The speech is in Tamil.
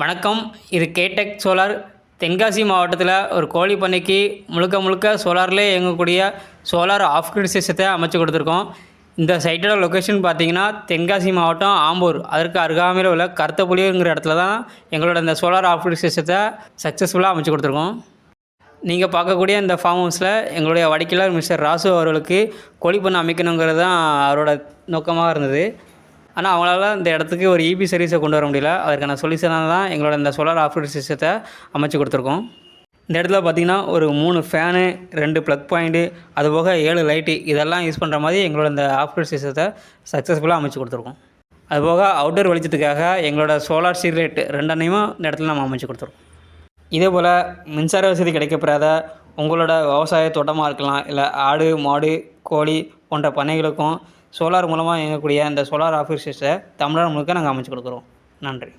வணக்கம். இது கேடெக் சோலார். தென்காசி மாவட்டத்தில் ஒரு கோழி பண்ணைக்கு முழுக்க சோலார்லேயே இயங்கக்கூடிய சோலார் ஆஃப் கிரிட் சிஸ்டத்தை அமைச்சு கொடுத்துருக்கோம். இந்த சைட்டோட லொக்கேஷன் பார்த்தீங்கன்னா தென்காசி மாவட்டம் ஆம்பூர், அதற்கு அருகாமையில் உள்ள கருத்தப்புலிங்கிற இடத்துல தான் எங்களோட இந்த சோலார் ஆஃப் கிரிட் சிஸ்டத்தை சக்ஸஸ்ஃபுல்லாக அமைச்சு கொடுத்துருக்கோம். நீங்கள் பார்க்கக்கூடிய இந்த ஃபார்ம் ஹவுஸில் எங்களுடைய வாடிக்கையாளர் மிஸ்டர் ராசு அவர்களுக்கு கோழி பண்ணை அமைக்கணுங்கிறது தான் அவரோட நோக்கமாக இருந்தது. ஆனால் அவங்களால இந்த இடத்துக்கு ஒரு இபி சர்வீஸை கொண்டு வர முடியல. அதற்கான சொல்யூஷனாக தான் எங்களோட இந்த சோலார் ஆஃப் கிரிட் சிஸ்டத்தை அமைச்சு கொடுத்துருக்கோம். இந்த இடத்துல பார்த்திங்கன்னா ஒரு 3 ஃபேனு, 2 ப்ளக் பாயிண்ட்டு, அதுபோக 7 லைட்டு இதெல்லாம் யூஸ் பண்ணுற மாதிரி எங்களோட இந்த ஆஃப் கிரிட் சிஸ்டத்தை சக்ஸஸ்ஃபுல்லாக அமைச்சு கொடுத்துருக்கோம். அதுபோக அவுட்டர் வெளிச்சத்துக்காக எங்களோட சோலார் ஸ்ட்ரீட் லைட் 2 இந்த இடத்துல நம்ம அமைச்சு கொடுத்துருக்கோம். இதே போல் மின்சார வசதி கிடைக்கப்பெறாத உங்களோட விவசாய தோட்டமாக இருக்கலாம், இல்லை ஆடு மாடு கோழி போன்ற பண்ணைகளுக்கும் சோலார் மூலமாக இயங்கக்கூடிய இந்த சோலார் ஆஃப் கிரிட் சிஸ்டத்தை தமிழ்நாடு முழுக்க நாங்கள் அமைச்சு கொடுக்குறோம். நன்றி.